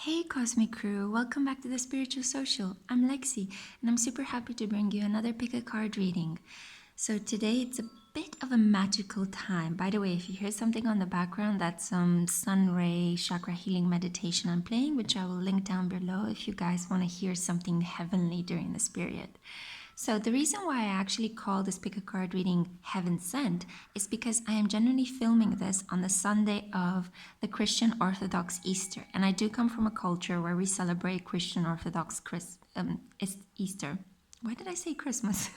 Hey Cosmic Crew, welcome back to the Spiritual Social. I'm Lexi and I'm super happy to bring you another pick a card reading. So today it's a bit of a magical time. By the way, if you hear something on the background, that's some sun ray chakra healing meditation I'm playing, which I will link down below if you guys want to hear something heavenly during this period. So the reason why I actually call this pick a card reading Heaven Sent is because I am genuinely filming this on the Sunday of the Christian Orthodox Easter. And I do come from a culture where we celebrate Christian Orthodox Easter. Why did I say Christmas?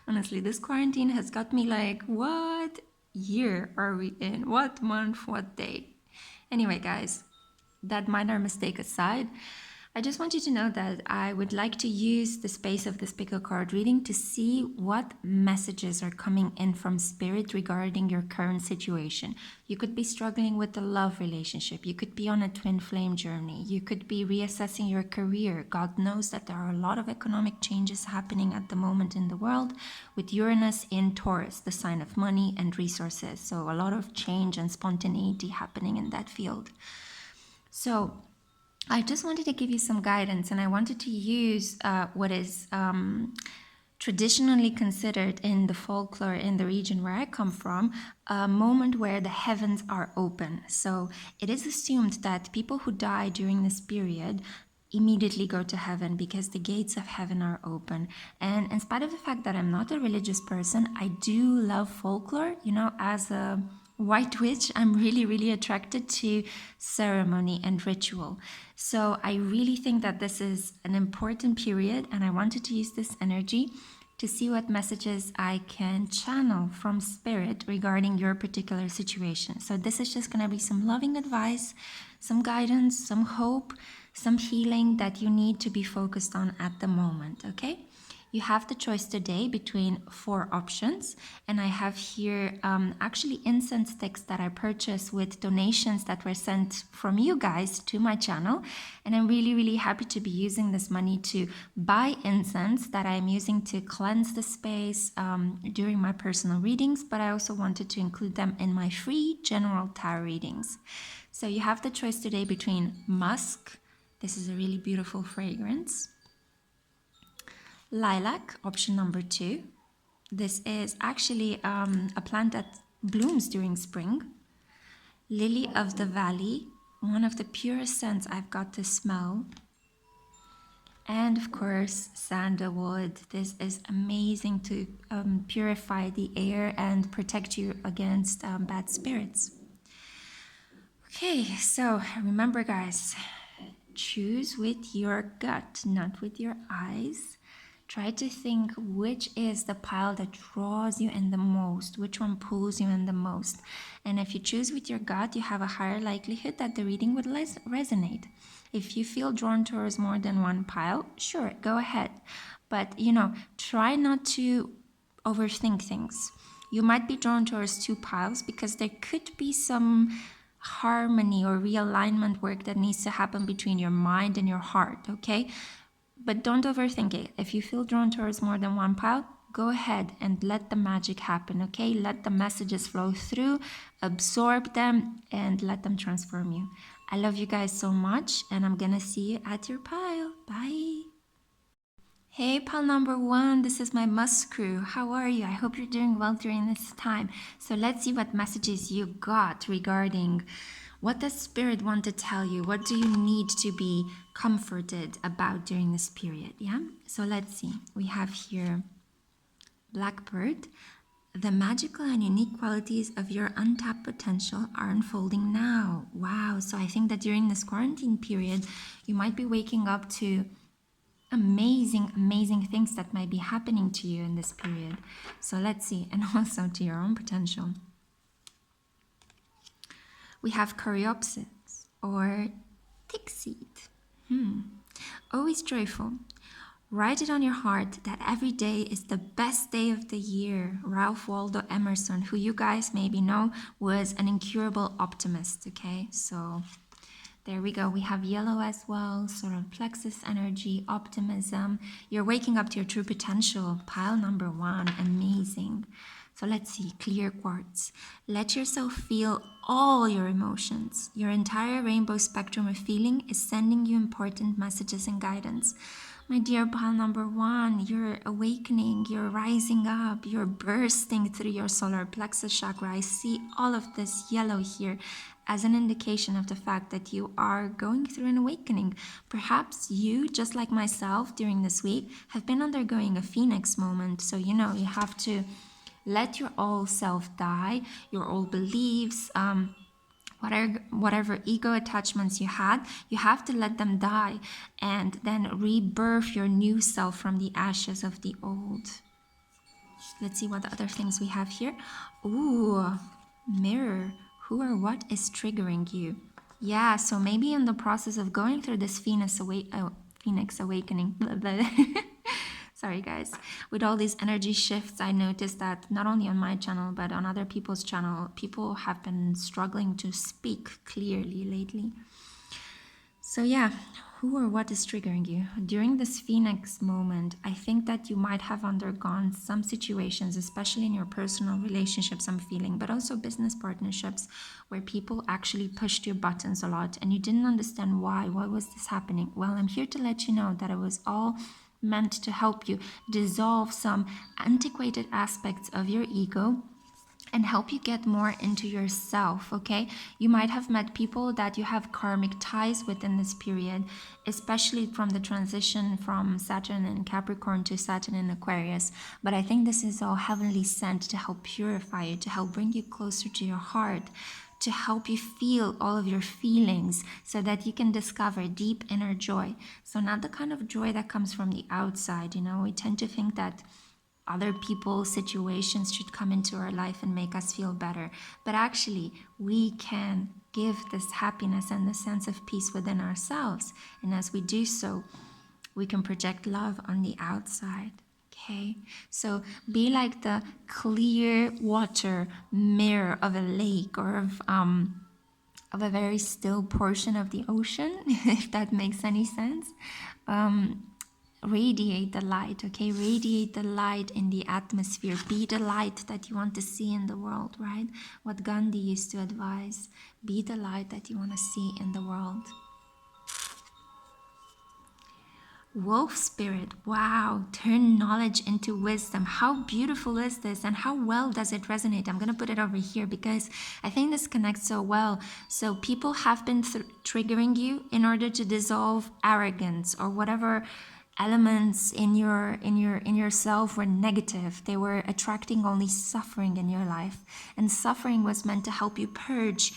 Honestly, this quarantine has got me like, what year are we in? What month? What day? Anyway, guys, that minor mistake aside, I just want you to know that I would like to use the space of this pick a card reading to see what messages are coming in from spirit regarding your current situation. You could be struggling with a love relationship. You could be on a twin flame journey. You could be reassessing your career. God knows that there are a lot of economic changes happening at the moment in the world with Uranus in Taurus, the sign of money and resources. So a lot of change and spontaneity happening in that field. So I just wanted to give you some guidance, and I wanted to use what is traditionally considered in the folklore in the region where I come from, a moment where the heavens are open. So it is assumed that people who die during this period immediately go to heaven because the gates of heaven are open. And in spite of the fact that I'm not a religious person, I do love folklore. You know, as a white witch, I'm really attracted to ceremony and ritual. So I really think that this is an important period, and I wanted to use this energy to see what messages I can channel from spirit regarding your particular situation. So this is just going to be some loving advice, some guidance, some hope, some healing that you need to be focused on at the moment, okay? You have the choice today between 4 options, and I have here actually incense sticks that I purchased with donations that were sent from you guys to my channel, and I'm really happy to be using this money to buy incense that I'm using to cleanse the space during my personal readings, but I also wanted to include them in my free general tarot readings. So you have the choice today between Musk, this is a really beautiful fragrance, Lilac, option number 2. This is actually a plant that blooms during spring. Lily of the Valley, one of the purest scents I've got to smell. And of course, Sandalwood. This is amazing to purify the air and protect you against bad spirits. Okay, so remember guys, choose with your gut, not with your eyes. Try to think which is the pile that draws you in the most, which one pulls you in the most. And if you choose with your gut, you have a higher likelihood that the reading would resonate. If you feel drawn towards more than one pile, sure, go ahead. But, you know, try not to overthink things. You might be drawn towards 2 piles because there could be some harmony or realignment work that needs to happen between your mind and your heart, okay? But don't overthink it. If you feel drawn towards more than one pile, go ahead and let the magic happen, okay? Let the messages flow through, absorb them, and let them transform you. I love you guys so much, and I'm gonna see you at your pile. Bye. Hey, pile number 1, this is my Musk crew. How are you? I hope you're doing well during this time. So let's see what messages you got regarding what does Spirit want to tell you? What do you need to be comforted about during this period? Yeah. So let's see. We have here Blackbird. The magical and unique qualities of your untapped potential are unfolding now. Wow. So I think that during this quarantine period, you might be waking up to amazing things that might be happening to you in this period. So let's see. And also to your own potential. We have Coreopsis or tick seed. Always joyful. Write it on your heart that every day is the best day of the year. Ralph Waldo Emerson, who you guys maybe know, was an incurable optimist, okay? So there we go. We have yellow as well, Solar Plexus energy, optimism. You're waking up to your true potential. Pile number 1, amazing. So let's see, clear quartz. Let yourself feel all your emotions. Your entire rainbow spectrum of feeling is sending you important messages and guidance. My dear pile number one, you're awakening, you're rising up, you're bursting through your solar plexus chakra. I see all of this yellow here as an indication of the fact that you are going through an awakening. Perhaps you, just like myself during this week, have been undergoing a phoenix moment. So, you have to let your old self die, your old beliefs, whatever ego attachments you had, you have to let them die and then rebirth your new self from the ashes of the old. Let's see what other things we have here. Ooh, mirror. Who or what is triggering you? Yeah, so maybe in the process of going through this Phoenix awakening, blah, blah. Sorry guys, with all these energy shifts, I noticed that not only on my channel, but on other people's channel, people have been struggling to speak clearly lately. So yeah, who or what is triggering you? During this Phoenix moment, I think that you might have undergone some situations, especially in your personal relationships, I'm feeling, but also business partnerships, where people actually pushed your buttons a lot and you didn't understand why. Why was this happening? Well, I'm here to let you know that it was all meant to help you dissolve some antiquated aspects of your ego and help you get more into yourself, okay? You might have met people that you have karmic ties with in this period, especially from the transition from Saturn in Capricorn to Saturn in Aquarius. But I think this is all heavenly sent to help purify you, to help bring you closer to your heart, to help you feel all of your feelings so that you can discover deep inner joy. So not the kind of joy that comes from the outside, we tend to think that other people's situations should come into our life and make us feel better. But actually, we can give this happiness and the sense of peace within ourselves. And as we do so, we can project love on the outside. Okay, so be like the clear water mirror of a lake or of a very still portion of the ocean, if that makes any sense. Radiate the light, okay? Radiate the light in the atmosphere. Be the light that you want to see in the world, right? What Gandhi used to advise. Be the light that you want to see in the world. Wolf spirit, wow, turn knowledge into wisdom. How beautiful is this and how well does it resonate? I'm going to put it over here because I think this connects so well. So people have been triggering you in order to dissolve arrogance or whatever elements in yourself were negative. They were attracting only suffering in your life, and suffering was meant to help you purge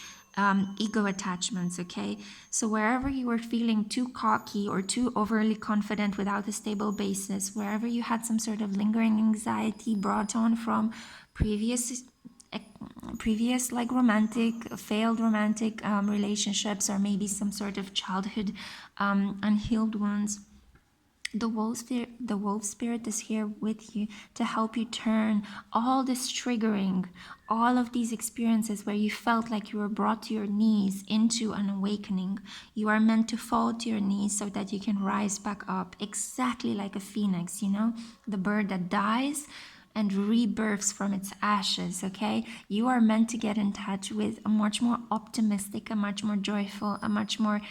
ego attachments, okay? So wherever you were feeling too cocky or too overly confident without a stable basis, wherever you had some sort of lingering anxiety brought on from previous like failed romantic relationships, or maybe some sort of childhood unhealed wounds, the wolf spirit is here with you to help you turn all this triggering, all of these experiences where you felt like you were brought to your knees into an awakening. You are meant to fall to your knees so that you can rise back up, exactly like a phoenix, the bird that dies and rebirths from its ashes, okay? You are meant to get in touch with a much more optimistic, a much more joyful, a much more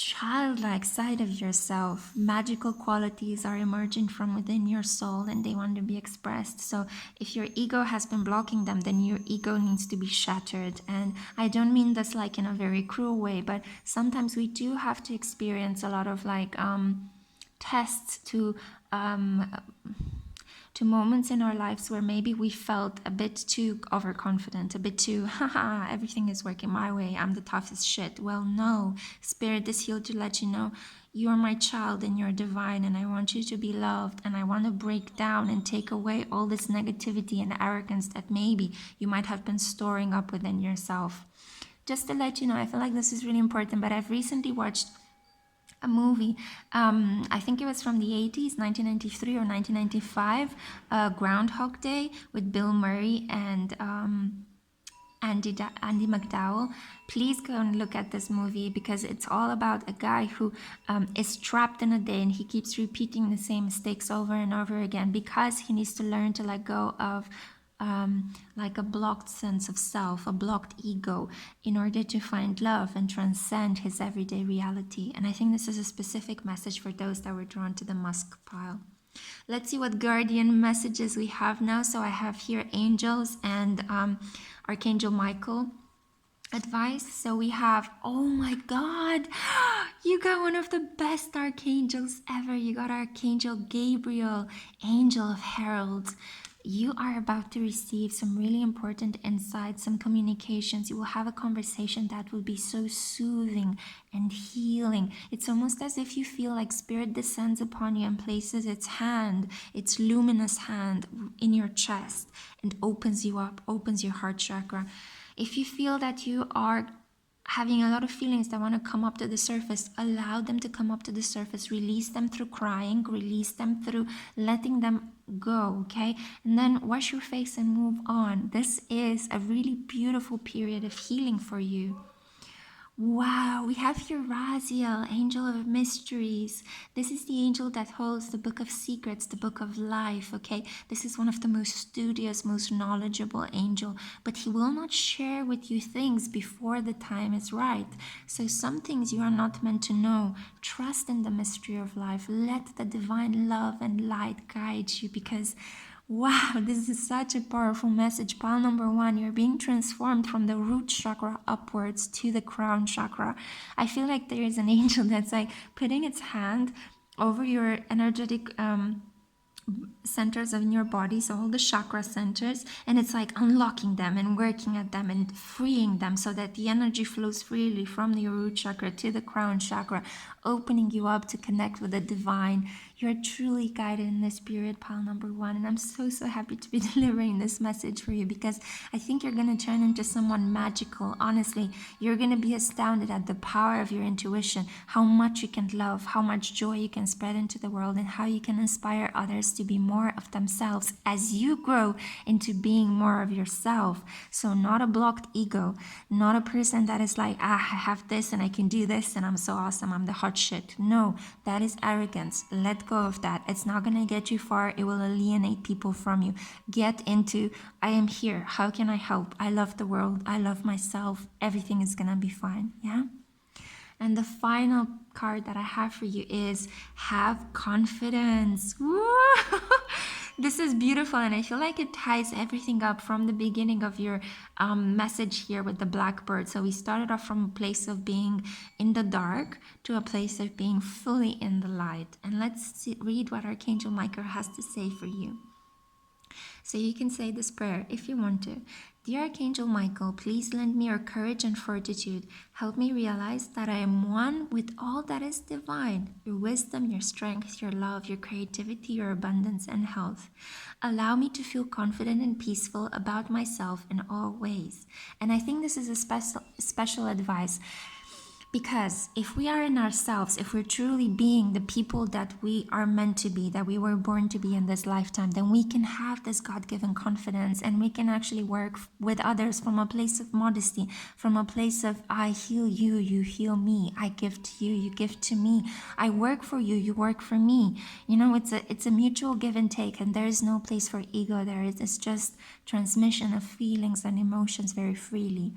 childlike side of yourself. Magical qualities are emerging from within your soul and they want to be expressed. So if your ego has been blocking them, then your ego needs to be shattered. And I don't mean this like in a very cruel way, but sometimes we do have to experience a lot of like tests to moments in our lives where maybe we felt a bit too overconfident, a bit too, haha, everything is working my way, I'm the toughest shit. Well, no, Spirit is here to let you know you're my child and you're divine and I want you to be loved, and I want to break down and take away all this negativity and arrogance that maybe you might have been storing up within yourself. Just to let you know, I feel like this is really important, but I've recently watched a movie, I think it was from the 80s, 1993 or 1995, Groundhog Day with Bill Murray and Andy McDowell. Please go and look at this movie because it's all about a guy who is trapped in a day and he keeps repeating the same mistakes over and over again because he needs to learn to let go of like a blocked sense of self, a blocked ego, in order to find love and transcend his everyday reality. And I think this is a specific message for those that were drawn to the Musk pile. Let's see what guardian messages we have now. So I have here angels and Archangel Michael advice. So we have, oh my God, you got one of the best archangels ever. You got Archangel Gabriel, angel of heralds. You are about to receive some really important insights, some communications. You will have a conversation that will be so soothing and healing. It's almost as if you feel like spirit descends upon you and places its hand, its luminous hand, in your chest and opens you up, opens your heart chakra. If you feel that you are having a lot of feelings that want to come up to the surface, allow them to come up to the surface. Release them through crying, release them through letting them go, okay? And then wash your face and move on. This is a really beautiful period of healing for you. Wow, we have here Raziel, angel of mysteries. This is the angel that holds the book of secrets, the book of life, okay? This is one of the most studious, most knowledgeable angel, but he will not share with you things before the time is right. So some things you are not meant to know. Trust in the mystery of life. Let the divine love and light guide you, because wow, this is such a powerful message. Pile number 1, you're being transformed from the root chakra upwards to the crown chakra. I feel like there is an angel that's like putting its hand over your energetic centers in your body, so all the chakra centers, and it's like unlocking them and working at them and freeing them so that the energy flows freely from the root chakra to the crown chakra, opening you up to connect with the divine. You're truly guided in this period, pile number 1, and I'm so happy to be delivering this message for you, because I think you're going to turn into someone magical. Honestly, you're going to be astounded at the power of your intuition, how much you can love, how much joy you can spread into the world, and how you can inspire others to be more of themselves as you grow into being more of yourself. So not a blocked ego, not a person that is like, I have this and I can do this and I'm so awesome, I'm the hot shit. No, that is arrogance. Let go of that. It's not going to get you far. It will alienate people from you. Get into, I am here. How can I help? I love the world. I love myself. Everything is going to be fine. Yeah. And the final card that I have for you is have confidence. Woo! This is beautiful, and I feel like it ties everything up from the beginning of your message here with the blackbird. So we started off from a place of being in the dark to a place of being fully in the light. And let's read what Archangel Michael has to say for you. So you can say this prayer if you want to. Dear Archangel Michael, please lend me your courage and fortitude. Help me realize that I am one with all that is divine. Your wisdom, your strength, your love, your creativity, your abundance and health. Allow me to feel confident and peaceful about myself in all ways. And I think this is a special advice. Because if we are in ourselves, if we're truly being the people that we are meant to be, that we were born to be in this lifetime, then we can have this God-given confidence, and we can actually work with others from a place of modesty, from a place of I heal you, you heal me, I give to you, you give to me, I work for you, you work for me. You know, it's a mutual give and take, and there is no place for ego there. It's just transmission of feelings and emotions very freely.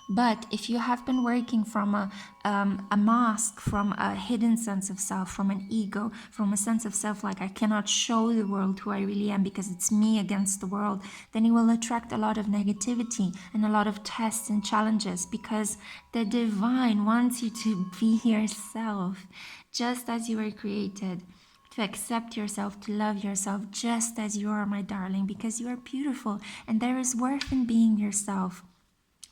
But if you have been working from a mask, from a hidden sense of self, from an ego, from a sense of self like I cannot show the world who I really am because it's me against the world, then you will attract a lot of negativity and a lot of tests and challenges, because the divine wants you to be yourself just as you were created. To accept yourself, to love yourself just as you are, my darling, because you are beautiful and there is worth in being yourself.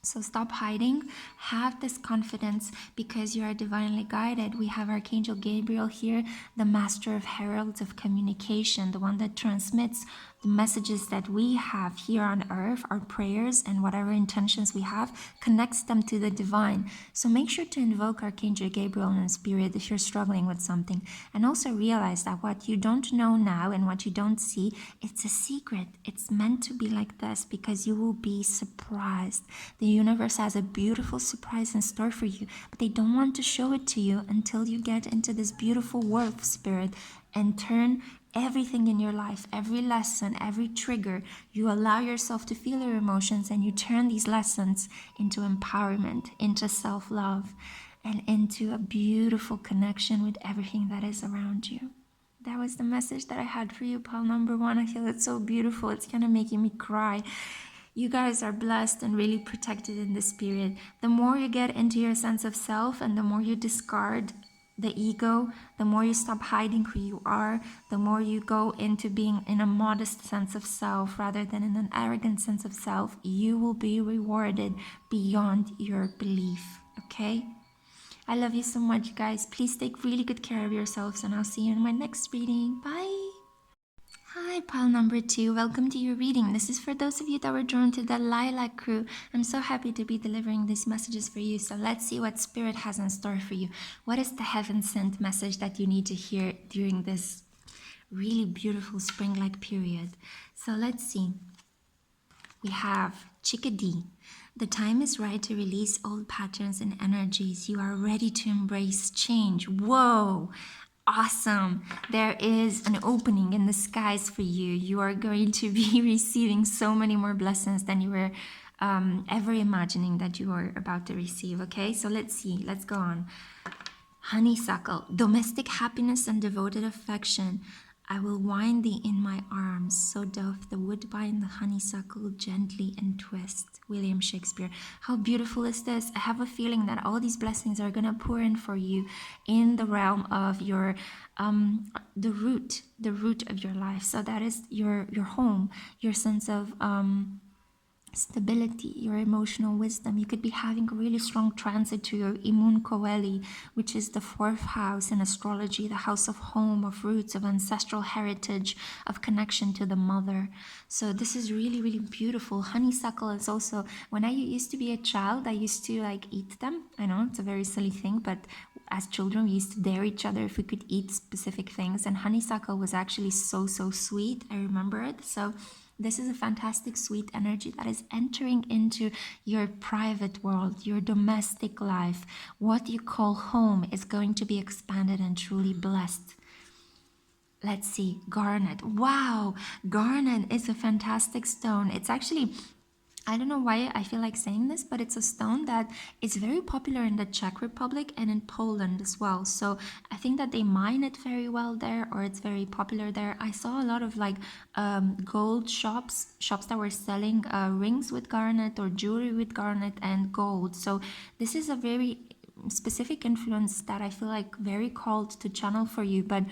So stop hiding, have this confidence, because you are divinely guided. We have Archangel Gabriel here, the master of heralds of communication, the one that transmits the messages that we have here on earth, our prayers and whatever intentions we have, connects them to the divine. So make sure to invoke Archangel Gabriel and Spirit if you're struggling with something. And also realize that what you don't know now and what you don't see, it's a secret. It's meant to be like this because you will be surprised. The universe has a beautiful surprise in store for you, but they don't want to show it to you until you get into this beautiful wolf spirit and turn everything in your life, every lesson, every trigger, you allow yourself to feel your emotions and you turn these lessons into empowerment, into self-love, and into a beautiful connection with everything that is around you. That was the message that I had for you, pile number 1. I feel it's so beautiful. It's kind of making me cry. You guys are blessed and really protected in this period. The more you get into your sense of self and the more you discard the ego, the more you stop hiding who you are, the more you go into being in a modest sense of self rather than in an arrogant sense of self, you will be rewarded beyond your belief, okay? I love you so much, guys. Please take really good care of yourselves and I'll see you in my next reading. Bye! Hi, pile number 2. Welcome to your reading. This is for those of you that were drawn to the Lilac crew. I'm so happy to be delivering these messages for you. So let's see what Spirit has in store for you. What is the heaven-sent message that you need to hear during this really beautiful spring-like period? So let's see. We have Chickadee. The time is right to release old patterns and energies. You are ready to embrace change. Whoa! Awesome. There is an opening in the skies for you. You are going to be receiving so many more blessings than you were ever imagining that you are about to receive. Okay, so let's see. Let's go on. Honeysuckle, domestic happiness and devoted affection. I will wind thee in my arms, so doth the woodbine the honeysuckle gently entwist. William Shakespeare. How beautiful is this? I have a feeling that all these blessings are gonna pour in for you in the realm of your the root of your life. So that is your home, your sense of stability, your emotional wisdom. You could be having a really strong transit to your Imun Coeli, which is the 4th house in astrology, the house of home, of roots, of ancestral heritage, of connection to the mother. So this is really, really beautiful. Honeysuckle is also, when I used to be a child, I used to like eat them. I know it's a very silly thing, but as children, we used to dare each other if we could eat specific things. And honeysuckle was actually so sweet. I remember it. So this is a fantastic sweet energy that is entering into your private world, your domestic life. What you call home is going to be expanded and truly blessed. Let's see, garnet. Wow, garnet is a fantastic stone. It's actually, I don't know why I feel like saying this, but it's a stone that is very popular in the Czech Republic and in Poland as well. So I think that they mine it very well there, or it's very popular there. I saw a lot of like gold shops that were selling rings with garnet or jewelry with garnet and gold. So this is a very specific influence that I feel like very called to channel for you. But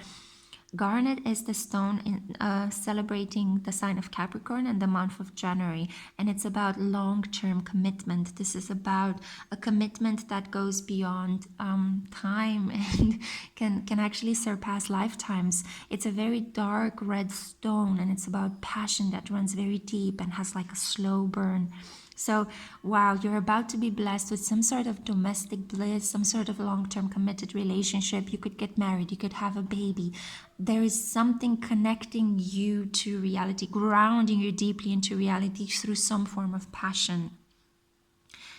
garnet is the stone in celebrating the sign of Capricorn and the month of January, and it's about long-term commitment. This is about a commitment that goes beyond time and can actually surpass lifetimes. It's a very dark red stone, and it's about passion that runs very deep and has like a slow burn. So, wow, you're about to be blessed with some sort of domestic bliss, some sort of long-term committed relationship. You could get married, you could have a baby. There is something connecting you to reality, grounding you deeply into reality through some form of passion.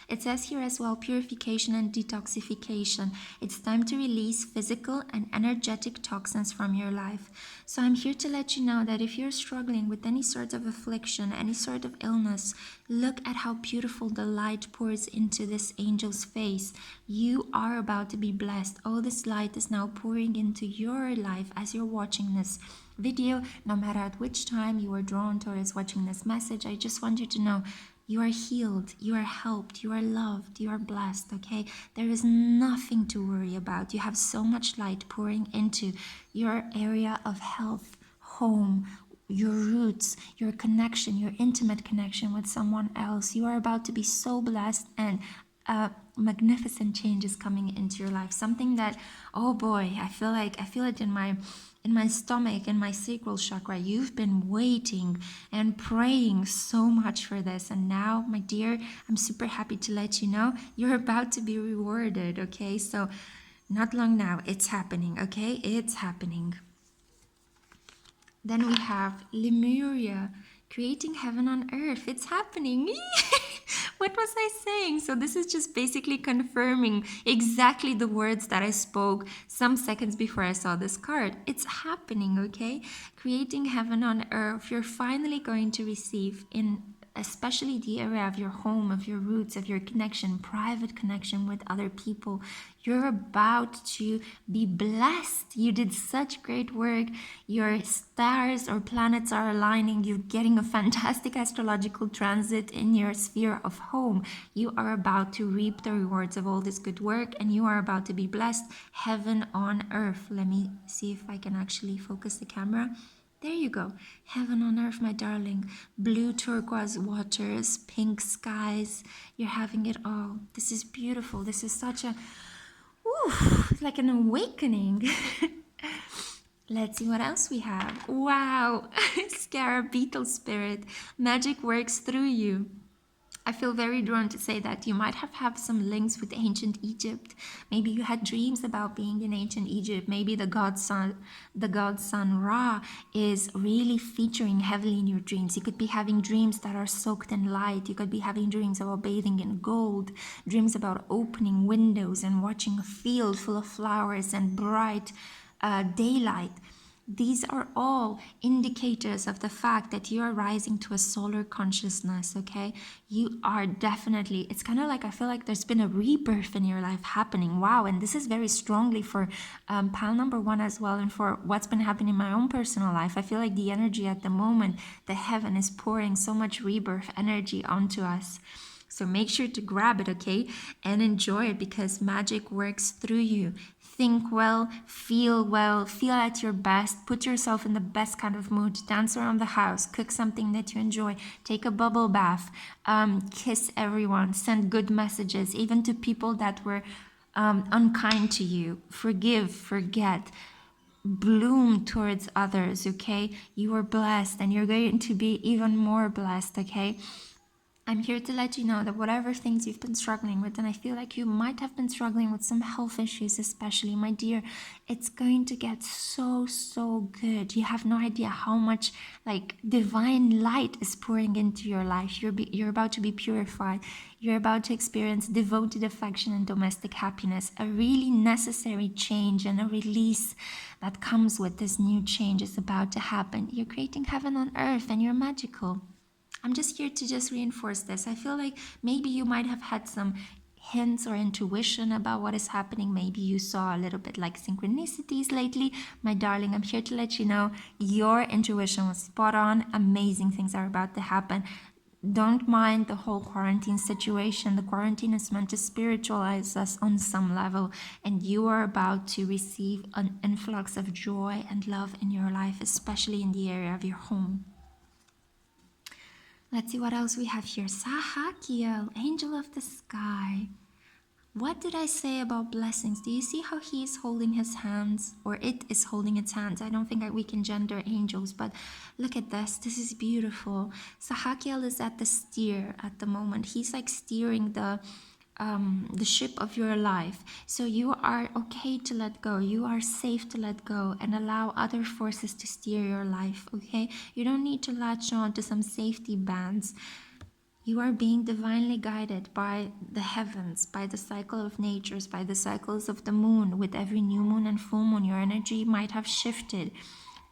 It says here as well, purification and detoxification. It's time to release physical and energetic toxins from your life. So I'm here to let you know that if you're struggling with any sort of affliction, any sort of illness, look at how beautiful the light pours into this angel's face. You are about to be blessed. All this light is now pouring into your life as you're watching this video. No matter at which time you are drawn towards watching this message, I just want you to know you are healed, you are helped, you are loved, you are blessed, okay? There is nothing to worry about. You have so much light pouring into your area of health, home, your roots, your connection, your intimate connection with someone else. You are about to be so blessed, and magnificent changes coming into your life. Something that, oh boy, I feel it in my stomach, in my sacral chakra. You've been waiting and praying so much for this, and now, my dear, I'm super happy to let you know you're about to be rewarded. Okay, so not long now, it's happening. Okay, it's happening. Then we have Lemuria, creating heaven on earth. It's happening. What was I saying? So this is just basically confirming exactly the words that I spoke some seconds before I saw this card. It's happening, okay? Creating heaven on earth. You're finally going to receive, in especially the area of your home, of your roots, of your connection, private connection with other people. You're about to be blessed. You did such great work. Your stars or planets are aligning. You're getting a fantastic astrological transit in your sphere of home. You are about to reap the rewards of all this good work, and you are about to be blessed. Heaven on earth. Let me see if I can actually focus the camera. There you go. Heaven on earth, my darling. Blue turquoise waters, pink skies. You're having it all. This is beautiful. This is such a, like an awakening. Let's see what else we have. Wow. Scarab beetle spirit. Magic works through you. I feel very drawn to say that you might have had some links with ancient Egypt. Maybe you had dreams about being in ancient Egypt. Maybe the god sun Ra is really featuring heavily in your dreams. You could be having dreams that are soaked in light. You could be having dreams about bathing in gold, dreams about opening windows and watching a field full of flowers and bright daylight. These are all indicators of the fact that you are rising to a solar consciousness, okay? You are definitely, it's kind of like, I feel like there's been a rebirth in your life happening. Wow, and this is very strongly for pile number 1 as well, and for what's been happening in my own personal life. I feel like the energy at the moment, the heaven is pouring so much rebirth energy onto us. So make sure to grab it, okay? And enjoy it, because magic works through you. Think well, feel at your best, put yourself in the best kind of mood, dance around the house, cook something that you enjoy, take a bubble bath, kiss everyone, send good messages, even to people that were unkind to you. Forgive, forget, bloom towards others, okay? You are blessed, and you're going to be even more blessed, okay? I'm here to let you know that whatever things you've been struggling with, and I feel like you might have been struggling with some health issues especially, my dear, it's going to get so good. You have no idea how much like divine light is pouring into your life. You're about to be purified. You're about to experience devoted affection and domestic happiness, a really necessary change and a release that comes with this new change is about to happen. You're creating heaven on earth, and you're magical. I'm just here to just reinforce this. I feel like maybe you might have had some hints or intuition about what is happening. Maybe you saw a little bit like synchronicities lately. My darling, I'm here to let you know your intuition was spot on. Amazing things are about to happen. Don't mind the whole quarantine situation. The quarantine is meant to spiritualize us on some level, and you are about to receive an influx of joy and love in your life, especially in the area of your home. Let's see what else we have here. Sahakiel, angel of the sky. What did I say about blessings? Do you see how he is holding his hands, or it is holding its hands? I don't think that we can gender angels, but look at this. This is beautiful. Sahakiel is at the steer at the moment. He's like steering the ship of your life. So you are okay to let go. You are safe to let go and allow other forces to steer your life, okay? You don't need to latch on to some safety bands. You are being divinely guided by the heavens, by the cycle of natures, by the cycles of the moon. With every new moon and full moon, your energy might have shifted.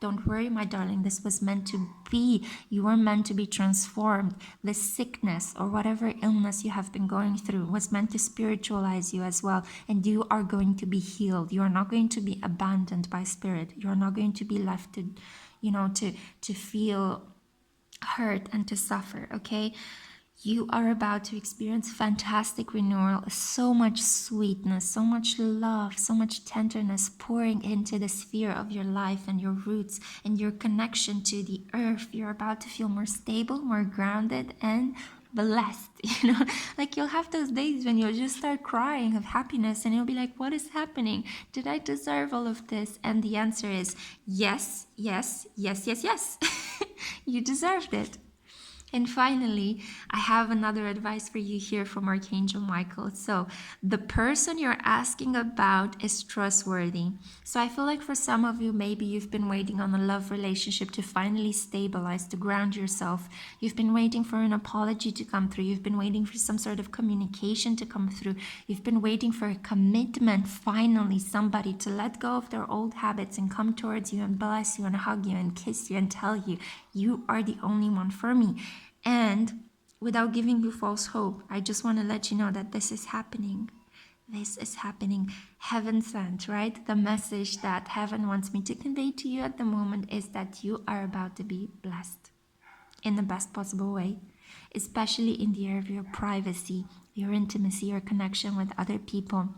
Don't worry, my darling, this was meant to be. You were meant to be transformed. This sickness or whatever illness you have been going through was meant to spiritualize you as well. And you are going to be healed. You are not going to be abandoned by spirit. You are not going to be left to feel hurt and to suffer, okay? You are about to experience fantastic renewal, so much sweetness, so much love, so much tenderness pouring into the sphere of your life and your roots and your connection to the earth. You're about to feel more stable, more grounded, and blessed, you know? Like you'll have those days when you'll just start crying of happiness and you'll be like, what is happening? Did I deserve all of this? And the answer is yes, yes, yes, yes, yes. You deserved it. And finally, I have another advice for you here from Archangel Michael. So, the person you're asking about is trustworthy. So, I feel like for some of you, maybe you've been waiting on a love relationship to finally stabilize, to ground yourself. You've been waiting for an apology to come through. You've been waiting for some sort of communication to come through. You've been waiting for a commitment, finally, somebody to let go of their old habits and come towards you and bless you and hug you and kiss you and tell you, you are the only one for me. And without giving you false hope, I just want to let you know that this is happening. This is happening. Heaven sent, right? The message that heaven wants me to convey to you at the moment is that you are about to be blessed in the best possible way, especially in the area of your privacy, your intimacy, your connection with other people.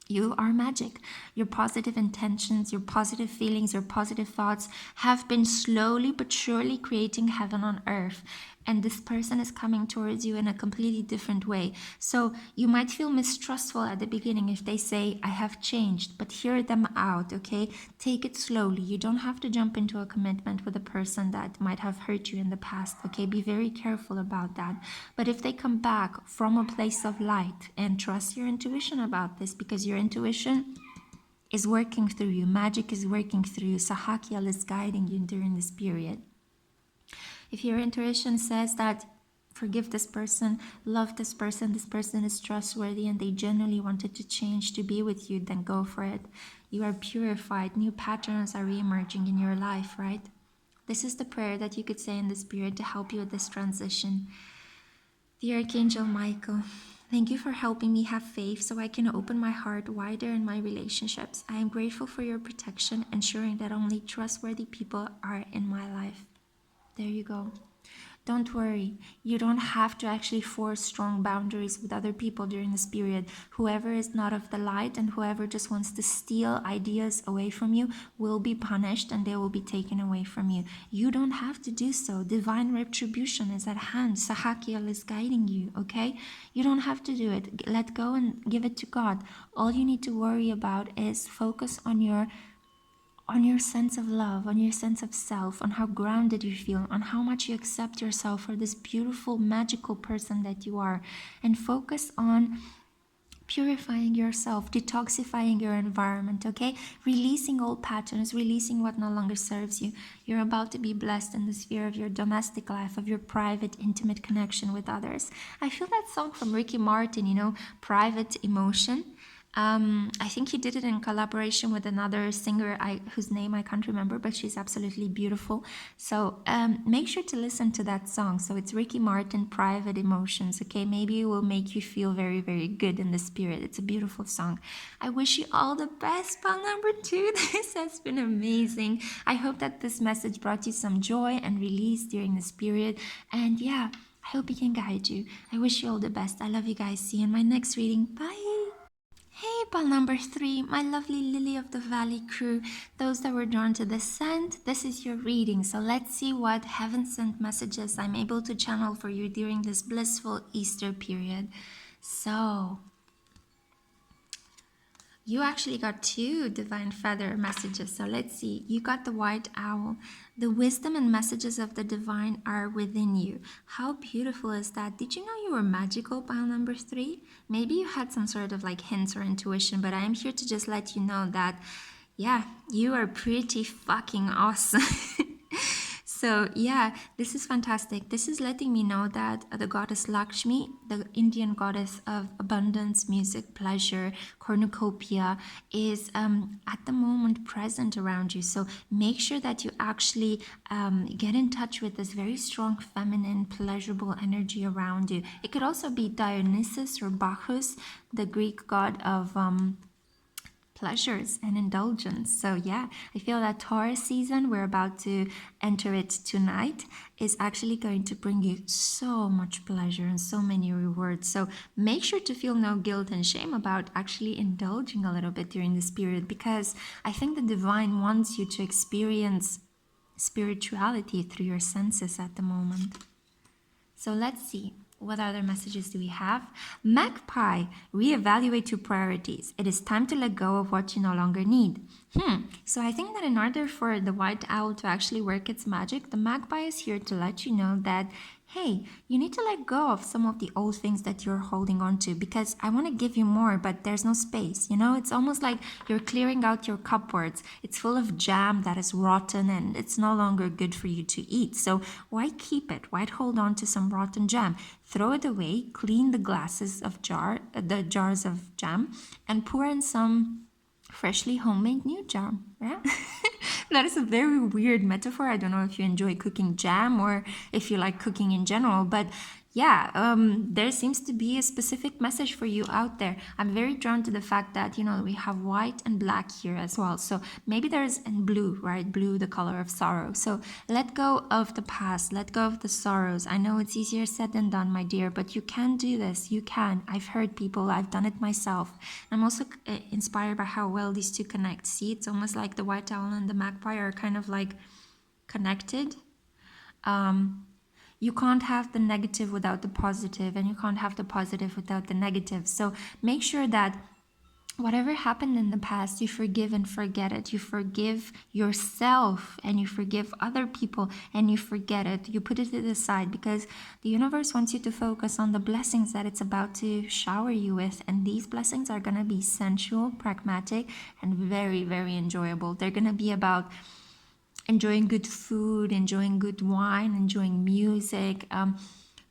You are magic. Your positive intentions, your positive feelings, your positive thoughts have been slowly but surely creating heaven on earth. And this person is coming towards you in a completely different way. So you might feel mistrustful at the beginning if they say, I have changed, but hear them out, okay? Take it slowly. You don't have to jump into a commitment with a person that might have hurt you in the past, okay? Be very careful about that. But if they come back from a place of light, and trust your intuition about this, because your intuition is working through you. Magic is working through you. Sahakiel is guiding you during this period. If your intuition says that forgive this person, love this person is trustworthy and they genuinely wanted to change to be with you, then go for it. You are purified. New patterns are re-emerging in your life, right? This is the prayer that you could say in the spirit to help you with this transition. Dear Archangel Michael, thank you for helping me have faith so I can open my heart wider in my relationships. I am grateful for your protection, ensuring that only trustworthy people are in my life. There you go. Don't worry. You don't have to actually force strong boundaries with other people during this period. Whoever is not of the light and whoever just wants to steal ideas away from you will be punished and they will be taken away from you. You don't have to do so. Divine retribution is at hand. Sahakiel is guiding you, okay? You don't have to do it. Let go and give it to God. All you need to worry about is focus on your sense of love, on your sense of self, on how grounded you feel, on how much you accept yourself for this beautiful, magical person that you are. And focus on purifying yourself, detoxifying your environment, okay? Releasing old patterns, releasing what no longer serves you. You're about to be blessed in the sphere of your domestic life, of your private, intimate connection with others. I feel that song from Ricky Martin, you know, Private Emotion. I think he did it in collaboration with another singer whose name I can't remember, but she's absolutely beautiful. So make sure to listen to that song. So it's Ricky Martin, Private Emotions, okay? Maybe it will make you feel very, very good in the spirit. It's a beautiful song. I wish you all the best, pal number 2. This has been amazing. I hope that this message brought you some joy and release during this period. And yeah, I hope it can guide you. I wish you all the best. I love you guys. See you in my next reading. Bye. Hey, pal number 3, my lovely Lily of the Valley crew, those that were drawn to the scent, this is your reading. So let's see what heaven sent messages I'm able to channel for you during this blissful Easter period. So, you actually got 2 divine feather messages. So let's see. You got the white owl. The wisdom and messages of the divine are within you. How beautiful is that? Did you know you were magical, pile number 3? Maybe you had some sort of like hints or intuition, but I am here to just let you know that, yeah, you are pretty fucking awesome. So yeah, this is fantastic. This is letting me know that the goddess Lakshmi, the Indian goddess of abundance, music, pleasure, cornucopia, is at the moment present around you. So make sure that you actually get in touch with this very strong feminine, pleasurable energy around you. It could also be Dionysus or Bacchus, the Greek god of pleasures and indulgence. So yeah, I feel that Taurus season, we're about to enter it tonight, is actually going to bring you so much pleasure and so many rewards. So make sure to feel no guilt and shame about actually indulging a little bit during this period, because I think the divine wants you to experience spirituality through your senses at the moment. So let's see. What other messages do we have? Magpie, reevaluate your priorities. It is time to let go of what you no longer need. So I think that in order for the white owl to actually work its magic, the magpie is here to let you know that, hey, you need to let go of some of the old things that you're holding on to, because I want to give you more, but there's no space. You know, it's almost like you're clearing out your cupboards. It's full of jam that is rotten and it's no longer good for you to eat. So why keep it? Why hold on to some rotten jam? Throw it away, clean the the jars of jam, and pour in some freshly homemade new jam. Yeah. That is a very weird metaphor. I don't know if you enjoy cooking jam or if you like cooking in general, but yeah, there seems to be a specific message for you out there. I'm very drawn to the fact that, you know, we have white and black here as well. So maybe there's, and blue, right? Blue, the color of sorrow. So let go of the past, let go of the sorrows. I know it's easier said than done, my dear, but you can do this. You can. I've heard people, I've done it myself. I'm also inspired by how well these two connect. See, it's almost like the white owl and the magpie are kind of like connected. You can't have the negative without the positive, and you can't have the positive without the negative. So make sure that whatever happened in the past, you forgive and forget it. You forgive yourself and you forgive other people and you forget it. You put it to the side, because the universe wants you to focus on the blessings that it's about to shower you with. And these blessings are going to be sensual, pragmatic, and very, very enjoyable. They're going to be about enjoying good food, enjoying good wine, enjoying music,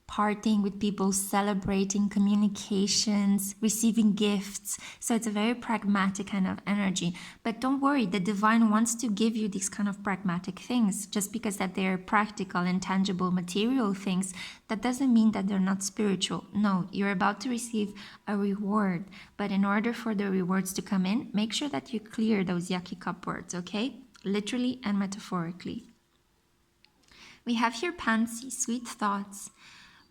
partying with people, celebrating, communications, receiving gifts. So it's a very pragmatic kind of energy. But don't worry, the divine wants to give you these kind of pragmatic things. Just because that they're practical, intangible, material things, that doesn't mean that they're not spiritual. No, you're about to receive a reward. But in order for the rewards to come in, make sure that you clear those yucky cupboards, okay? Literally and metaphorically. We have here Pansy, sweet thoughts.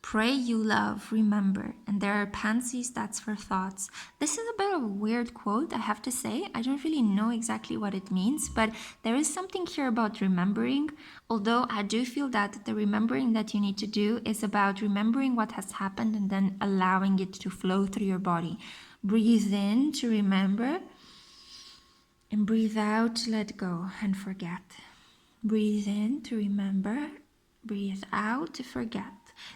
Pray you love, remember. And there are pansies, that's for thoughts. This is a bit of a weird quote, I have to say. I don't really know exactly what it means, but there is something here about remembering. Although I do feel that the remembering that you need to do is about remembering what has happened and then allowing it to flow through your body. Breathe in to remember. And breathe out to let go and forget. Breathe in to remember. Breathe out to forget.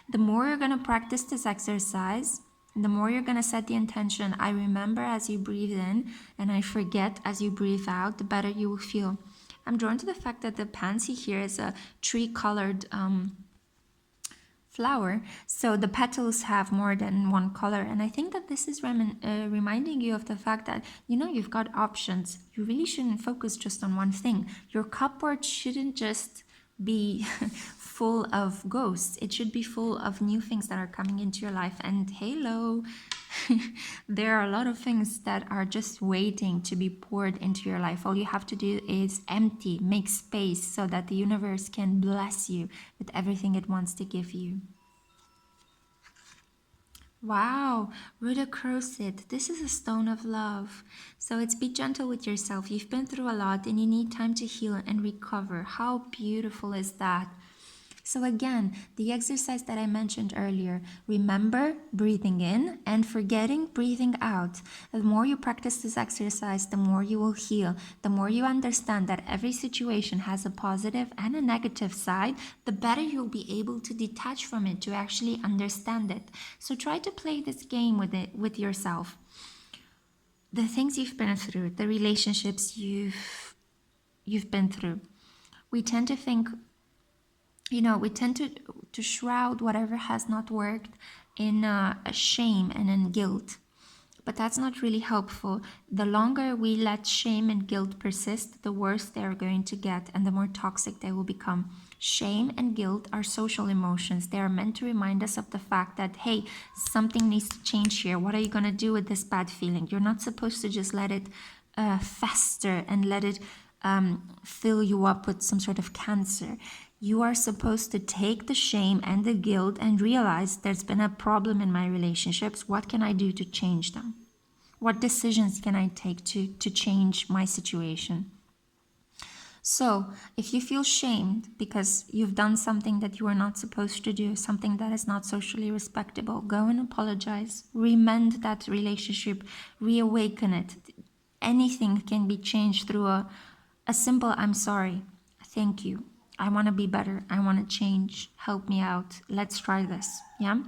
The more you're going to practice this exercise, the more you're going to set the intention, I remember as you breathe in and I forget as you breathe out, the better you will feel. I'm drawn to the fact that the pansy here is a tree-colored flower, so the petals have more than one color, and I think that this is reminding you of the fact that, you know, you've got options. You really shouldn't focus just on one thing. Your cupboard shouldn't just be full of ghosts. It should be full of new things that are coming into your life. And hello, there are a lot of things that are just waiting to be poured into your life. All you have to do is empty, make space so that the universe can bless you with everything it wants to give you. Wow, rudocrosite. This is a stone of love. So it's be gentle with yourself. You've been through a lot and you need time to heal and recover. How beautiful is that? So again, the exercise that I mentioned earlier, remember breathing in and forgetting breathing out. The more you practice this exercise, the more you will heal. The more you understand that every situation has a positive and a negative side, the better you'll be able to detach from it, to actually understand it. So try to play this game with yourself. The things you've been through, the relationships you've been through. We tend to think, we tend to shroud whatever has not worked in a shame and in guilt. But that's not really helpful. The longer we let shame and guilt persist, the worse they're going to get and the more toxic they will become. Shame and guilt are social emotions. They are meant to remind us of the fact that, hey, something needs to change here. What are you going to do with this bad feeling? You're not supposed to just let it fester and let it fill you up with some sort of cancer. You are supposed to take the shame and the guilt and realize there's been a problem in my relationships. What can I do to change them? What decisions can I take to change my situation? So, if you feel shamed because you've done something that you are not supposed to do, something that is not socially respectable, go and apologize, remend that relationship, reawaken it. Anything can be changed through a simple "I'm sorry, thank you, I want to be better, I want to change, help me out, let's try this." Yeah?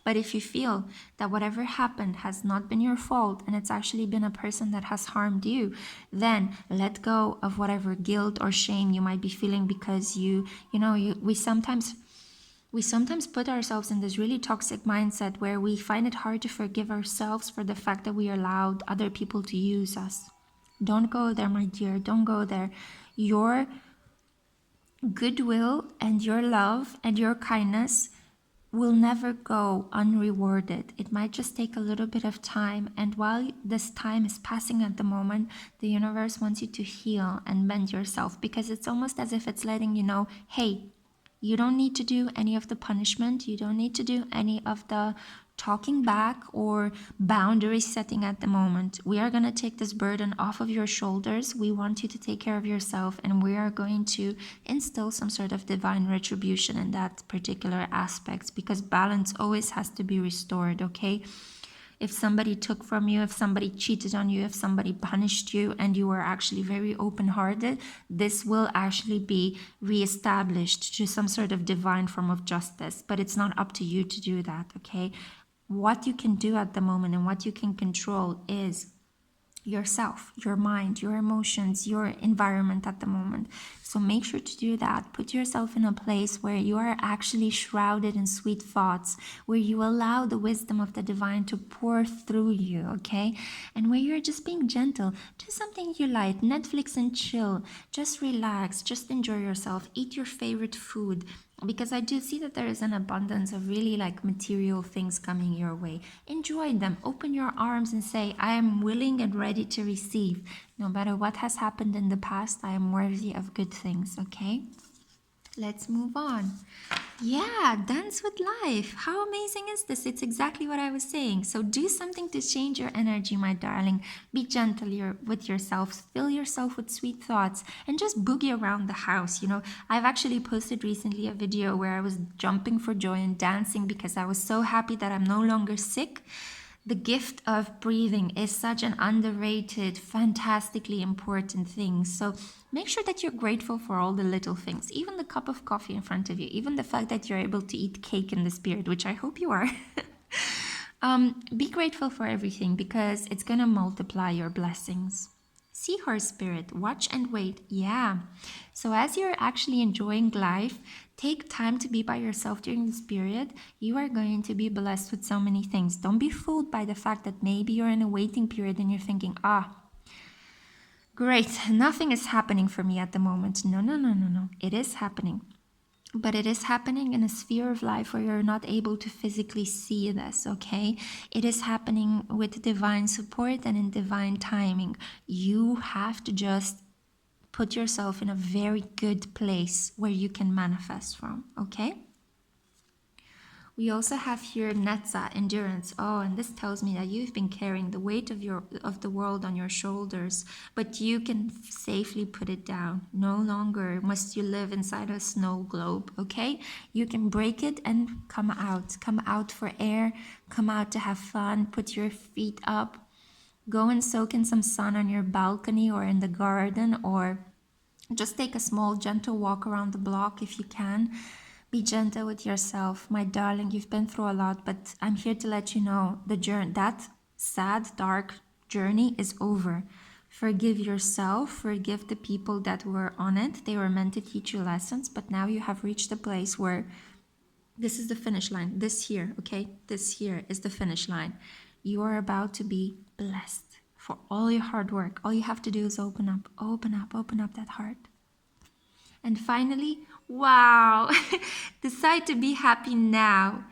But if you feel that whatever happened has not been your fault and it's actually been a person that has harmed you, then let go of whatever guilt or shame you might be feeling because we sometimes put ourselves in this really toxic mindset where we find it hard to forgive ourselves for the fact that we allowed other people to use us. Don't go there, my dear. Don't go there. Your goodwill and your love and your kindness will never go unrewarded. It might just take a little bit of time. And while this time is passing at the moment, the universe wants you to heal and mend yourself, because it's almost as if it's letting you know, hey, you don't need to do any of the punishment. You don't need to do any of the talking back or boundary setting at the moment. We are going to take this burden off of your shoulders. We want you to take care of yourself, and we are going to instill some sort of divine retribution in that particular aspect, because balance always has to be restored, okay? If somebody took from you, if somebody cheated on you, if somebody punished you and you were actually very open-hearted, this will actually be reestablished to some sort of divine form of justice. But it's not up to you to do that, okay? What you can do at the moment and what you can control is yourself, your mind, your emotions, your environment at the moment. So make sure to do that. Put yourself in a place where you are actually shrouded in sweet thoughts, where you allow the wisdom of the divine to pour through you, okay? And where you're just being gentle. Do something you like, Netflix and chill. Just relax, just enjoy yourself. Eat your favorite food. Because I do see that there is an abundance of really like material things coming your way. Enjoy them. Open your arms and say, I am willing and ready to receive. No matter what has happened in the past, I am worthy of good things, okay? Let's move on. Yeah, dance with life. How amazing is this? It's exactly what I was saying. So do something to change your energy, my darling. Be gentle with yourself. Fill yourself with sweet thoughts and just boogie around the house. I've actually posted recently a video where I was jumping for joy and dancing because I was so happy that I'm no longer sick. The gift of breathing is such an underrated, fantastically important thing. So make sure that you're grateful for all the little things, even the cup of coffee in front of you, even the fact that you're able to eat cake in the spirit, which I hope you are. Be grateful for everything because it's going to multiply your blessings. Seahorse spirit, watch and wait. Yeah. So as you're actually enjoying life, take time to be by yourself during this period. You are going to be blessed with so many things. Don't be fooled by the fact that maybe you're in a waiting period and you're thinking, great, nothing is happening for me at the moment. No. It is happening. But it is happening in a sphere of life where you're not able to physically see this, okay? It is happening with divine support and in divine timing. You have to just put yourself in a very good place where you can manifest from, okay? We also have here Netza, endurance. Oh, and this tells me that you've been carrying the weight of the world on your shoulders, but you can safely put it down. No longer must you live inside a snow globe, okay? You can break it and come out for air, come out to have fun, put your feet up, go and soak in some sun on your balcony or in the garden, or just take a small gentle walk around the block if you can. Be gentle with yourself, my darling. You've been through a lot, but I'm here to let you know that sad, dark journey is over. Forgive yourself, forgive the people that were on it. They were meant to teach you lessons, but now you have reached a place where this is the finish line. This here, okay? This here is the finish line. You are about to be blessed for all your hard work. All you have to do is open up that heart. And finally, wow, decide to be happy now.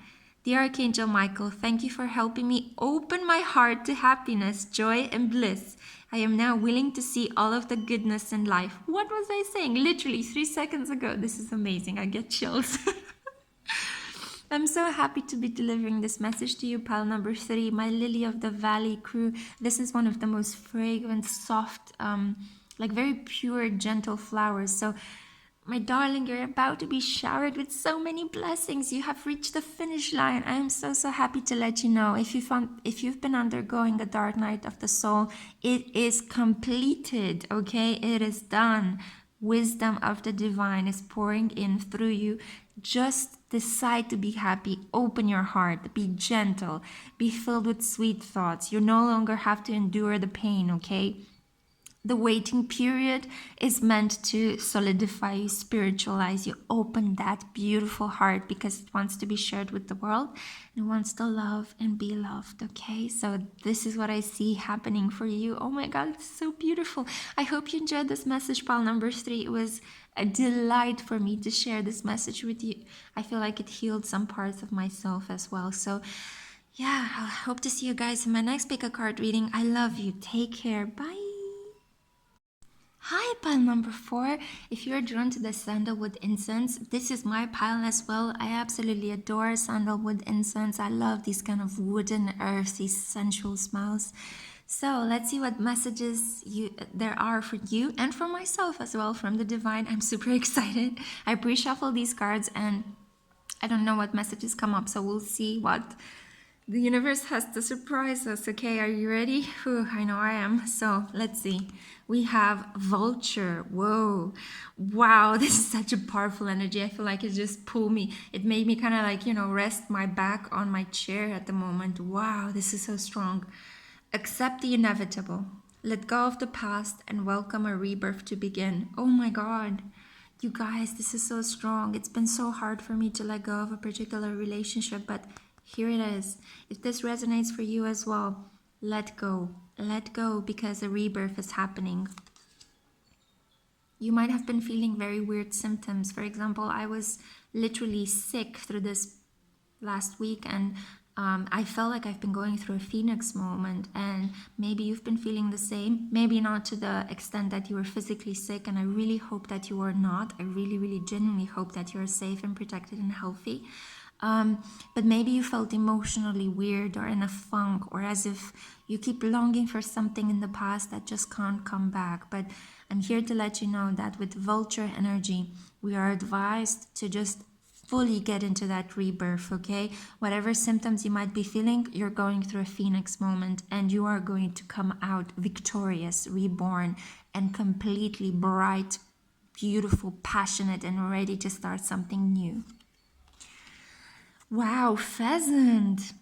Dear Archangel Michael, thank you for helping me open my heart to happiness, joy, and bliss. I am now willing to see all of the goodness in life. What was I saying? Literally 3 seconds ago. This is amazing. I get chills. I'm so happy to be delivering this message to you, pal number 3, my Lily of the Valley crew. This is one of the most fragrant, soft, like very pure, gentle flowers. So my darling, you're about to be showered with so many blessings. You have reached the finish line. I am so happy to let you know. If you've been undergoing a dark night of the soul, it is completed, okay? It is done. Wisdom of the divine is pouring in through you. Just decide to be happy. Open your heart. Be gentle. Be filled with sweet thoughts. You no longer have to endure the pain, okay? The waiting period is meant to solidify you, spiritualize you, open that beautiful heart because it wants to be shared with the world and it wants to love and be loved, okay? So this is what I see happening for you. Oh my God, it's so beautiful. I hope you enjoyed this message, pile number 3. It was a delight for me to share this message with you. I feel like it healed some parts of myself as well. So yeah, I hope to see you guys in my next pick a card reading. I love you. Take care. Bye. Hi, pile number 4. If you're drawn to the sandalwood incense, this is my pile as well. I absolutely adore sandalwood incense. I love these kind of wooden, earthy, sensual smells. So let's see what messages there are for you and for myself as well from the divine. I'm super excited. I pre-shuffle these cards and I don't know what messages come up, so we'll see what the universe has to surprise us. Okay, are you ready? Whew, I know I am. So let's see. We have vulture. Whoa. Wow, this is such a powerful energy. I feel like it just pulled me. It made me kind of like, rest my back on my chair at the moment. Wow, this is so strong. Accept the inevitable. Let go of the past and welcome a rebirth to begin. Oh my God. You guys, this is so strong. It's been so hard for me to let go of a particular relationship, but here it is. If this resonates for you as well, let go. Let go because a rebirth is happening. You might have been feeling very weird symptoms. For example, I was literally sick through this last week and I felt like I've been going through a phoenix moment, and maybe you've been feeling the same. Maybe not to the extent that you were physically sick, and I really hope that you are not. I really genuinely hope that you're safe and protected and healthy. But maybe you felt emotionally weird or in a funk, or as if you keep longing for something in the past that just can't come back. But I'm here to let you know that with vulture energy, we are advised to just fully get into that rebirth, okay? Whatever symptoms you might be feeling, you're going through a phoenix moment and you are going to come out victorious, reborn, and completely bright, beautiful, passionate, and ready to start something new. Wow, pheasant.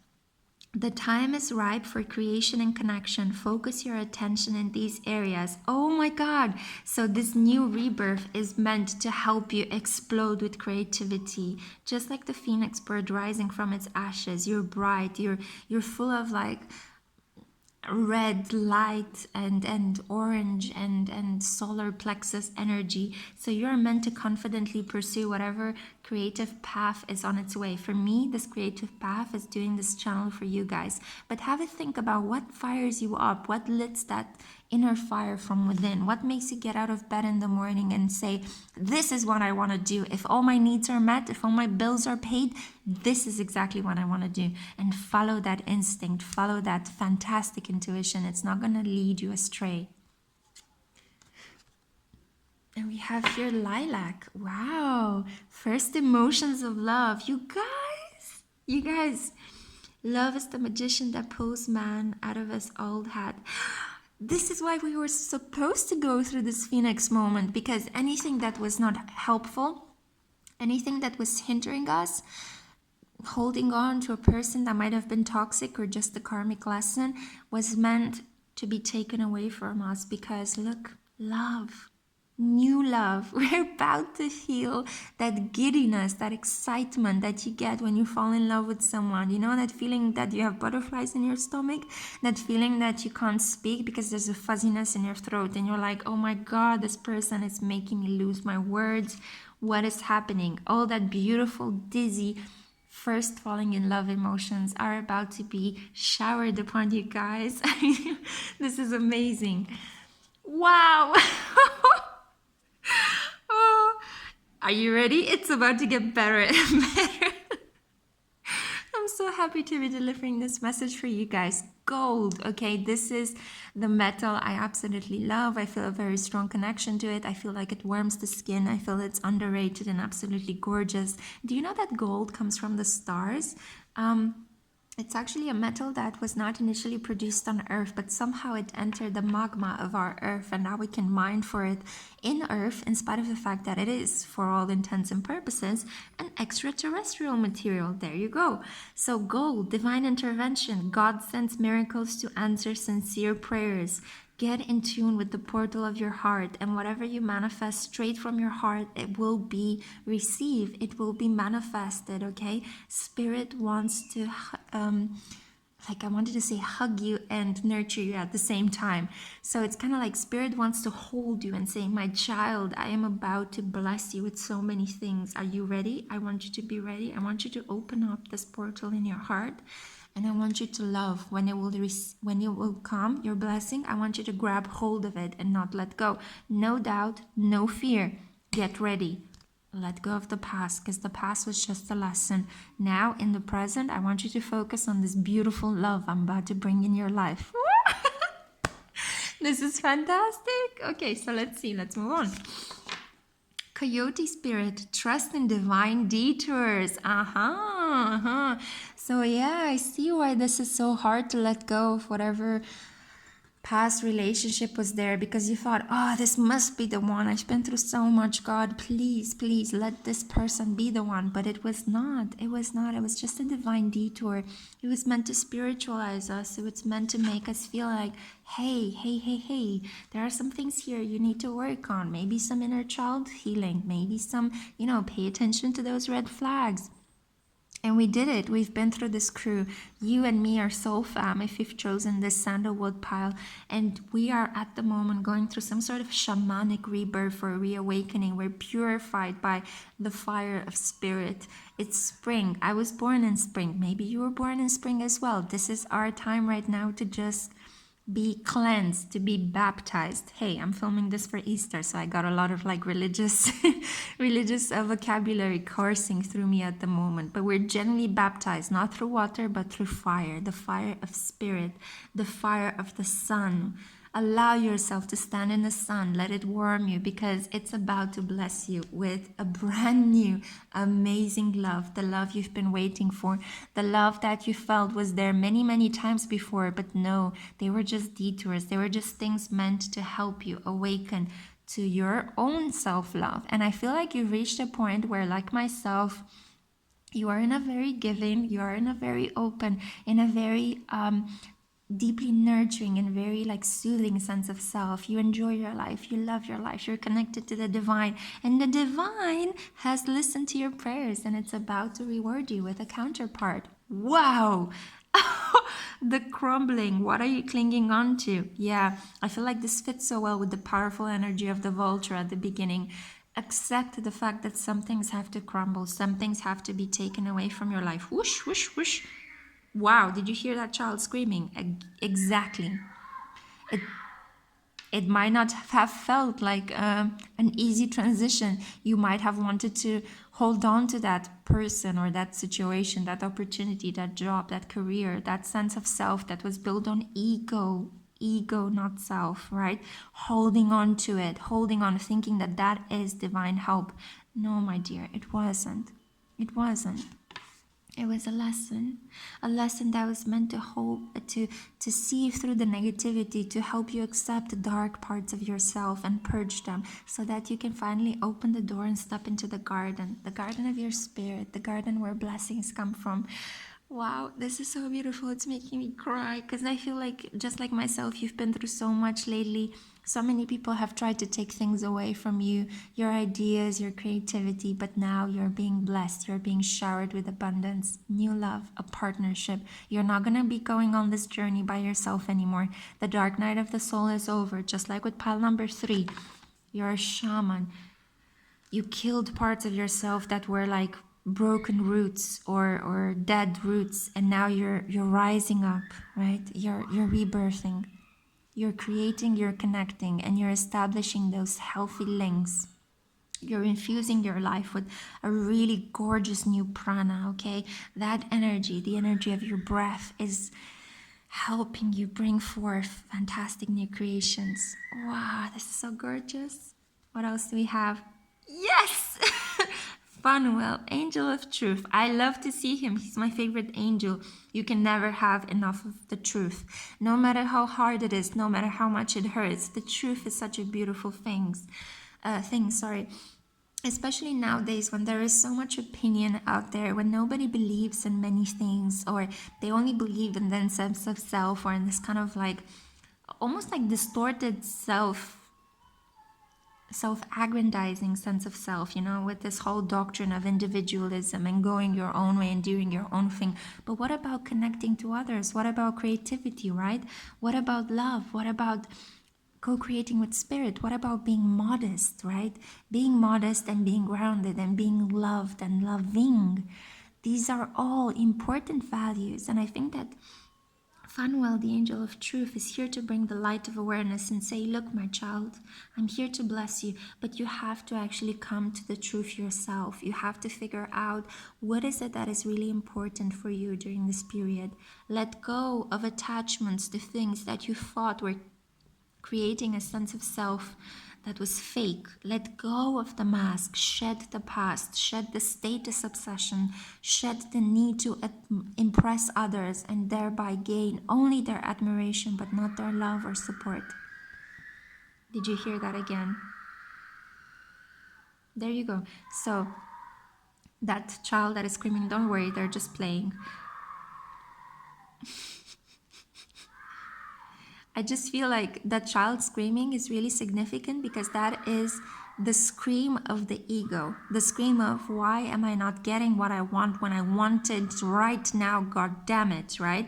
The time is ripe for creation and connection. Focus your attention in these areas. Oh my God. So this new rebirth is meant to help you explode with creativity. Just like the phoenix bird rising from its ashes. You're bright. You're full of like red light and orange and solar plexus energy. So you're meant to confidently pursue whatever creative path is on its way. For me, this creative path is doing this channel for you guys. But have a think about what fires you up, what lights that inner fire from within, what makes you get out of bed in the morning and say, this is what I want to do. If all my needs are met, if all my bills are paid, this is exactly what I want to do. And follow that instinct, follow that fantastic intuition. It's not going to lead you astray. And we have here lilac. Wow. First emotions of love. You guys, love is the magician that pulls man out of his old hat. This is why we were supposed to go through this phoenix moment, because anything that was not helpful, anything that was hindering us, holding on to a person that might have been toxic or just a karmic lesson, was meant to be taken away from us. Because look, love, new love, we're about to feel that giddiness, that excitement that you get when you fall in love with someone. You know, that feeling that you have butterflies in your stomach, that feeling that you can't speak because there's a fuzziness in your throat and you're like, oh my God, this person is making me lose my words. What is happening? All that beautiful, dizzy, first falling in love emotions are about to be showered upon you guys. This is amazing. Wow. Oh, are you ready? It's about to get better and better. I'm so happy to be delivering this message for you guys. gold. Okay, this is the metal I absolutely love. I feel a very strong connection to it. I feel like it warms the skin. I feel it's underrated and absolutely gorgeous. Do you know that gold comes from the stars? It's actually a metal that was not initially produced on Earth, but somehow it entered the magma of our Earth, and now we can mine for it in Earth, in spite of the fact that it is, for all intents and purposes, an extraterrestrial material. There you go. So gold, divine intervention. God sends miracles to answer sincere prayers. Get in tune with the portal of your heart, and whatever you manifest straight from your heart, it will be received. It will be manifested, okay? Spirit wants to, I wanted to say hug you and nurture you at the same time. So it's kind of like Spirit wants to hold you and say, my child, I am about to bless you with so many things. Are you ready? I want you to be ready. I want you to open up this portal in your heart. And I want you to love when it will come, your blessing. I want you to grab hold of it and not let go. No doubt, no fear. Get ready. Let go of the past, because the past was just a lesson. Now, in the present, I want you to focus on this beautiful love I'm about to bring in your life. This is fantastic. Okay, so let's see. Let's move on. Coyote spirit, trust in divine detours. So yeah, I see why this is so hard to let go of whatever past relationship was there, because you thought, oh, this must be the one. I've been through so much. God, please, please let this person be the one. But it was not. It was not. It was just a divine detour. It was meant to spiritualize us. It was meant to make us feel like, hey, there are some things here you need to work on. Maybe some inner child healing. Maybe some, pay attention to those red flags. And we did it. We've been through this crew. You and me are soul fam if you've chosen this sandalwood pile. And we are at the moment going through some sort of shamanic rebirth or reawakening. We're purified by the fire of spirit. It's spring. I was born in spring. Maybe you were born in spring as well. This is our time right now to just be cleansed, to be baptized. Hey, I'm filming this for Easter, so I got a lot of religious vocabulary coursing through me at the moment. But we're generally baptized, not through water, but through fire, the fire of spirit, the fire of the sun. Allow yourself to stand in the sun. Let it warm you, because it's about to bless you with a brand new, amazing love. The love you've been waiting for. The love that you felt was there many, many times before. But no, they were just detours. They were just things meant to help you awaken to your own self-love. And I feel like you've reached a point where, like myself, you are in a very giving, you are in a very open, in a very deeply nurturing and very soothing sense of self. You enjoy your life, you love your life, you're connected to the divine, and the divine has listened to your prayers, and it's about to reward you with a counterpart. Wow. The crumbling, what are you clinging on to? Yeah, I feel like this fits so well with the powerful energy of the vulture at the beginning. Accept the fact that some things have to crumble, some things have to be taken away from your life. Whoosh, whoosh, whoosh. Wow, did you hear that child screaming? Exactly. It might not have felt like an easy transition. You might have wanted to hold on to that person or that situation, that opportunity, that job, that career, that sense of self that was built on ego, not self, right? Holding on to it, holding on, thinking that that is divine help. No, my dear, it wasn't. It wasn't. It was a lesson that was meant to to see through the negativity, to help you accept the dark parts of yourself and purge them, so that you can finally open the door and step into the garden of your spirit, the garden where blessings come from. Wow, this is so beautiful. It's making me cry, because I feel like, just like myself, you've been through so much lately. So many people have tried to take things away from you, your ideas, your creativity, but now you're being blessed. You're being showered with abundance, new love, a partnership. You're not going to be going on this journey by yourself anymore. The dark night of the soul is over, just like with pile number 3. You're a shaman. You killed parts of yourself that were like broken roots or dead roots, and now you're rising up, right? You're rebirthing. You're creating, you're connecting, and you're establishing those healthy links. You're infusing your life with a really gorgeous new prana, okay? That energy, the energy of your breath, is helping you bring forth fantastic new creations. Wow, this is so gorgeous. What else do we have? Yes! Funnel, angel of truth. I love to see him. He's my favorite angel. You can never have enough of the truth. No matter how hard it is, no matter how much it hurts, the truth is such a beautiful thing. Especially nowadays when there is so much opinion out there, when nobody believes in many things, or they only believe in the sense of self, or in this kind of like almost like distorted self-aggrandizing sense of self, you know, with this whole doctrine of individualism and going your own way and doing your own thing. But what about connecting to others? What about creativity, right? What about love? What about co-creating with spirit? What about being modest, right? Being modest and being grounded and being loved and loving. These are all important values. And I think that Fanuel, the angel of truth, is here to bring the light of awareness and say, look, my child, I'm here to bless you, but you have to actually come to the truth yourself. You have to figure out what is it that is really important for you during this period. Let go of attachments to things that you thought were creating a sense of self that was fake. Let go of the mask, shed the past, shed the status obsession, shed the need to impress others and thereby gain only their admiration but not their love or support. Did you hear that again? There you go. So that child that is screaming, don't worry, they're just playing. I just feel like that child screaming is really significant because that is the scream of the ego, the scream of why am I not getting what I want when I want it right now, god damn it, right?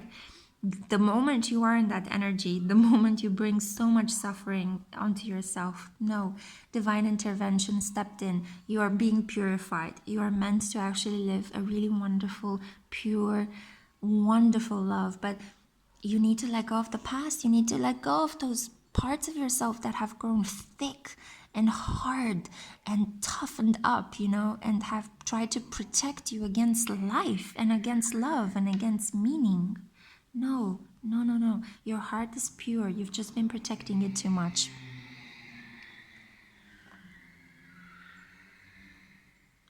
The moment you are in that energy, the moment you bring so much suffering onto yourself, no, divine intervention stepped in. You are being purified. You are meant to actually live a really wonderful, pure, wonderful love. But you need to let go of the past. You need to let go of those parts of yourself that have grown thick and hard and toughened up, you know, and have tried to protect you against life and against love and against meaning. No, no, no, no. Your heart is pure. You've just been protecting it too much.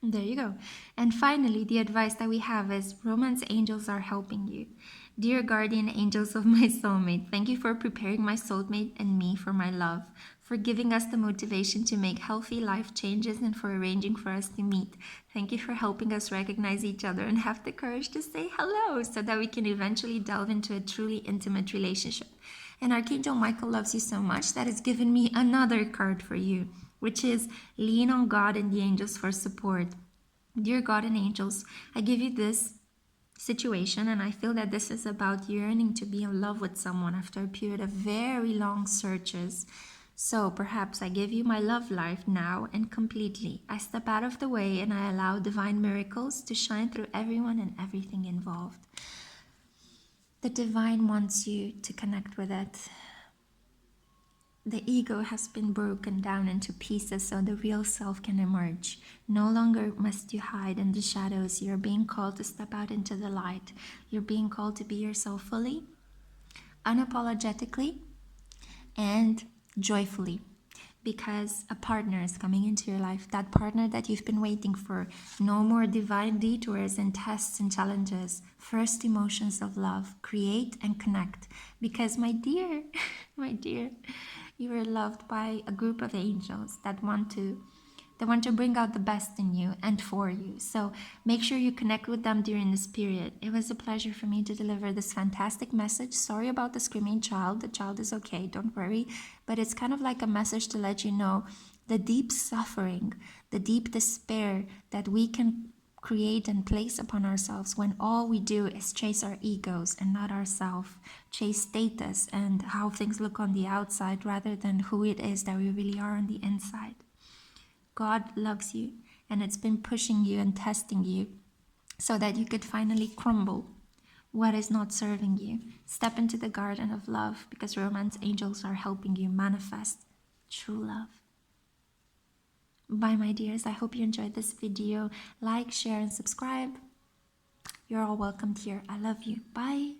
There you go. And finally, the advice that we have is romance angels are helping you. Dear guardian angels of my soulmate, thank you for preparing my soulmate and me for my love, for giving us the motivation to make healthy life changes and for arranging for us to meet. Thank you for helping us recognize each other and have the courage to say hello so that we can eventually delve into a truly intimate relationship. And Archangel Michael loves you so much that has given me another card for you, which is lean on God and the angels for support. Dear God and angels, I give you this situation and I feel that this is about yearning to be in love with someone after a period of very long searches. So perhaps I give you my love life now and completely. I step out of the way and I allow divine miracles to shine through everyone and everything involved. The divine wants you to connect with it. The ego has been broken down into pieces so the real self can emerge. No longer must you hide in the shadows. You're being called to step out into the light. You're being called to be yourself fully, unapologetically, and joyfully. Because a partner is coming into your life, that partner that you've been waiting for. No more divine detours and tests and challenges. First emotions of love. Create and connect. Because my dear, my dear, you are loved by a group of angels that want to bring out the best in you and for you. So make sure you connect with them during this period. It was a pleasure for me to deliver this fantastic message. Sorry about the screaming child. The child is okay, don't worry. But it's kind of like a message to let you know the deep suffering, the deep despair that we can create and place upon ourselves when all we do is chase our egos and not ourselves, chase status and how things look on the outside rather than who it is that we really are on the inside. God loves you and it's been pushing you and testing you so that you could finally crumble what is not serving you. Step into the garden of love because romance angels are helping you manifest true love. Bye, my dears. I hope you enjoyed this video. Like, share, and subscribe. You're all welcomed here. I love you. Bye.